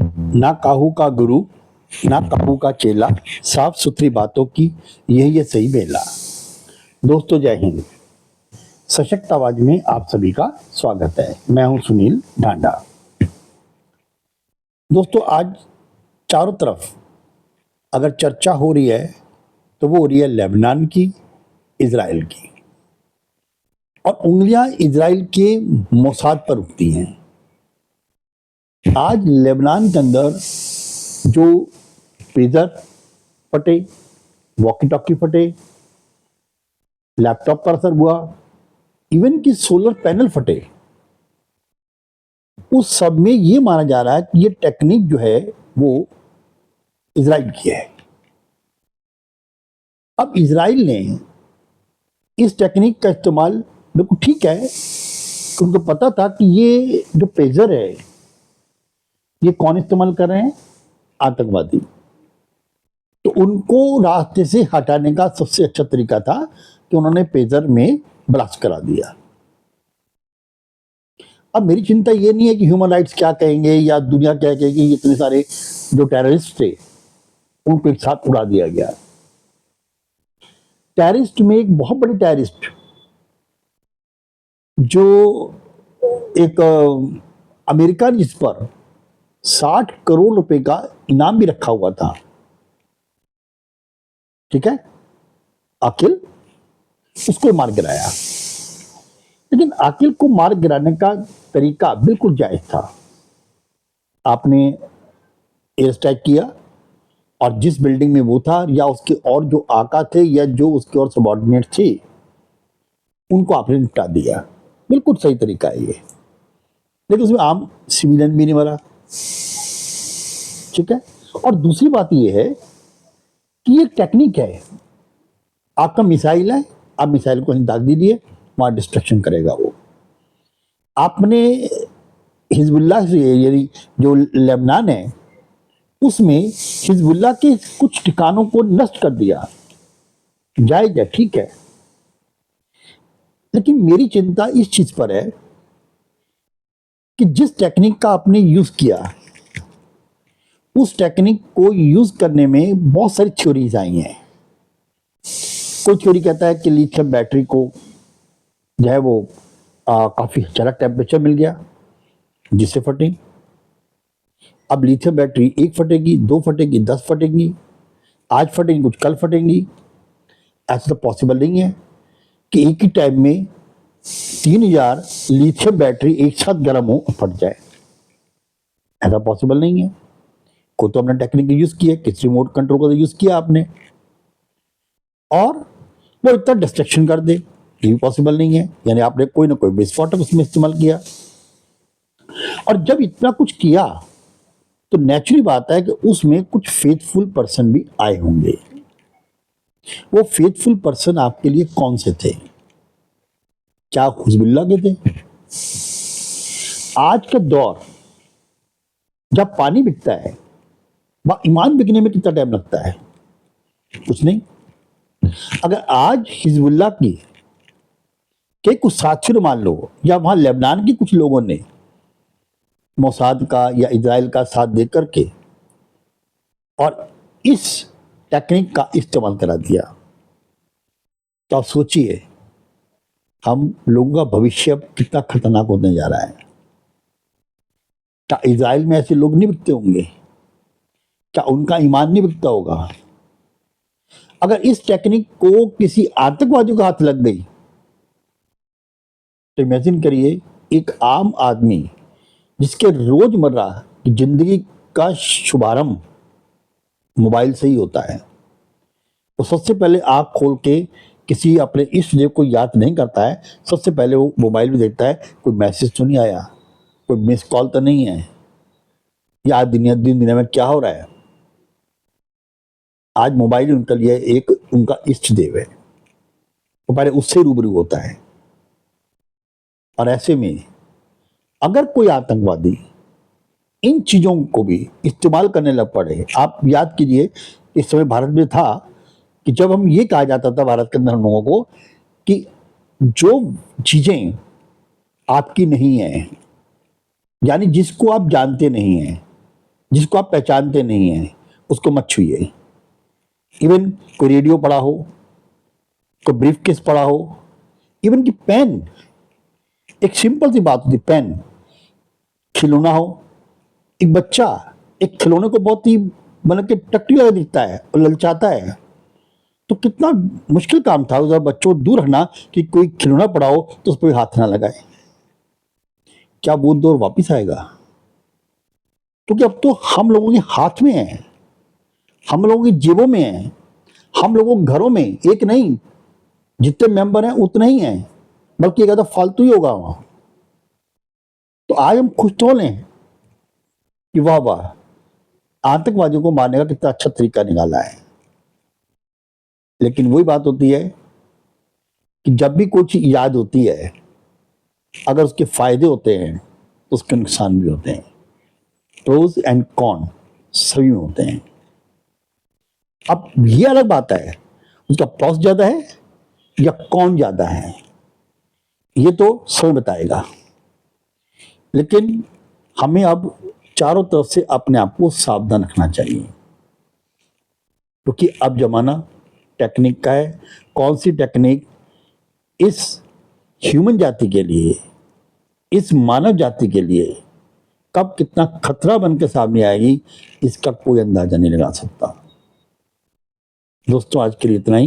ना काहू का गुरु, ना काहू का चेला, साफ सुथरी बातों की यही है सही बेला। दोस्तों जय हिंद। सशक्त आवाज में आप सभी का स्वागत है। मैं हूं सुनील ढांडा। दोस्तों आज चारों तरफ अगर चर्चा हो रही है तो वो हो रही है लेबनान की, इजराइल की, और उंगलियां इजराइल के मोसाद पर उठती हैं। आज लेबनान के अंदर जो पेजर फटे, वॉकी टॉकी फटे, लैपटॉप पर असर हुआ, इवन कि सोलर पैनल फटे, उस सब में ये माना जा रहा है कि ये टेक्निक जो है वो इजराइल की है। अब इजराइल ने इस टेक्निक का इस्तेमाल, बिल्कुल ठीक है, उनको पता था कि ये जो पेजर है ये कौन इस्तेमाल कर रहे हैं, आतंकवादी। तो उनको रास्ते से हटाने का सबसे अच्छा तरीका था कि उन्होंने पेजर में ब्लास्ट करा दिया। अब मेरी चिंता ये नहीं है कि ह्यूमन राइट्स क्या कहेंगे या दुनिया क्या कहेगी, इतने सारे जो टेररिस्ट थे उनको एक साथ उड़ा दिया गया। टेररिस्ट में एक बहुत बड़े टेररिस्ट जो एक अमेरिका ने जिस पर 60 करोड़ रुपए का इनाम भी रखा हुआ था, ठीक है, आकिल, उसको मार गिराया। लेकिन आकिल को मार गिराने का तरीका बिल्कुल जायज था। आपने एयर स्ट्राइक किया और जिस बिल्डिंग में वो था या उसके और जो आका थे या जो उसके और सबॉर्डिनेट थे उनको आपने निपटा दिया, बिल्कुल सही तरीका है ये। लेकिन उसमें आम सिविलियन भी नहीं मरा, ठीक है। और दूसरी बात ये है कि ये टेक्निक है, आपका मिसाइल है, आप मिसाइल को दाग दीजिए, वहां डिस्ट्रक्शन करेगा वो। आपने हिजबुल्लाह से, यानी जो लेबनान है उसमें हिजबुल्लाह के कुछ ठिकानों को नष्ट कर दिया, जायज है, ठीक है। लेकिन मेरी चिंता इस चीज पर है कि जिस टेक्निक का आपने यूज किया उस टेक्निक को यूज करने में बहुत सारी थ्योरीज आई हैं। कोई थ्योरी कहता है कि लिथियम बैटरी को जो है वो काफी अच्छा टेम्परेचर मिल गया जिससे फटी। अब लिथियम बैटरी एक फटेगी, दो फटेगी, 10 फटेंगी, आज फटेंगी, कुछ कल फटेंगी। ऐसा तो पॉसिबल नहीं है कि एक ही टाइम में 3000 लिथियम बैटरी एक साथ गर्म हो और फट जाए। ऐसा पॉसिबल नहीं है। को तो हमने टेक्निक यूज किया, किस रिमोट कंट्रोल का यूज किया आपने, और वो इतना डिस्ट्रक्शन कर दे, ये भी पॉसिबल नहीं है। यानी आपने कोई ना कोई विस्फोटक उसमें इस्तेमाल किया। और जब इतना कुछ किया तो नेचुरल बात है कि उसमें कुछ फेथफुल पर्सन भी आए होंगे। वो फेथफुल पर्सन आपके लिए कौन से थे? क्या हिजबुल्लाह के थे? आज का दौर जब पानी बिकता है वह ईमान बिकने में कितना टाइम लगता है? कुछ नहीं। अगर आज हिजबुल्लाह की के कुछ साथियों मान लो या वहां लेबनान के कुछ लोगों ने मोसाद का या इजराइल का साथ देकर के और इस टेक्निक का इस्तेमाल करा दिया, तो आप सोचिए हम लोगों का भविष्य कितना खतरनाक होने जा रहा है। क्या इजराइल में ऐसे लोग नहीं बिकते होंगे? क्या उनका ईमान नहीं बिकता होगा? अगर इस टेक्निक को किसी आतंकवादियों का हाथ लग गई तो इमेजिन करिए, एक आम आदमी जिसके रोजमर्रा की जिंदगी का शुभारंभ मोबाइल से ही होता है, वो सबसे पहले आंख खोल के किसी अपने इष्ट देव को याद नहीं करता है, सबसे पहले वो मोबाइल में देखता है कोई मैसेज तो नहीं आया, कोई मिस कॉल तो नहीं है, या आज दुनिया में क्या हो रहा है। आज मोबाइल उनके लिए एक उनका इष्ट देव है, वो पहले उससे रूबरू होता है। और ऐसे में अगर कोई आतंकवादी इन चीजों को भी इस्तेमाल करने लग पड़े, आप याद कीजिए इस समय भारत में था कि जब हम ये कहा जाता था भारत के अंदर हम लोगों को कि जो चीजें आपकी नहीं है, यानी जिसको आप जानते नहीं हैं, जिसको आप पहचानते नहीं हैं उसको मत छुइए। इवन कोई रेडियो पड़ा हो, कोई ब्रीफकेस पड़ा हो, इवन की पेन, एक सिंपल सी बात होती, पेन, खिलौना हो। एक बच्चा एक खिलौने को बहुत ही मतलब कि टट्टी लगा दिखता है और ललचाता है, तो कितना मुश्किल काम था उस बच्चों को दूर रखना कि कोई खिलौना पड़ा हो तो उस पर हाथ ना लगाए। क्या वो दौर वापिस आएगा? क्योंकि अब तो हम लोगों के हाथ में है, हम लोगों की जेबों में है, हम लोगों के घरों में, एक नहीं, जितने मेंबर हैं उतने ही हैं, बल्कि एक आधा फालतू ही होगा वहां। तो आज हम खुश तो लें कि वाह वाह, आतंकवादियों को मारने का कितना अच्छा तरीका निकाला है। लेकिन वही बात होती है कि जब भी कोई चीज ईजाद होती है, अगर उसके फायदे होते हैं तो उसके नुकसान भी होते हैं। प्रोज एंड कॉन सभी में होते हैं। अब ये अलग बात है उसका प्लस ज्यादा है या कौन ज्यादा है, ये तो समय बताएगा। लेकिन हमें अब चारों तरफ से अपने आप को सावधान रखना चाहिए, क्योंकि अब जमाना टेक्निक का है। कौन सी टेक्निक इस ह्यूमन जाति के लिए, इस मानव जाति के लिए कब कितना खतरा बनकर सामने आएगी, इसका कोई अंदाजा नहीं लगा सकता। दोस्तों, आज के लिए इतना ही।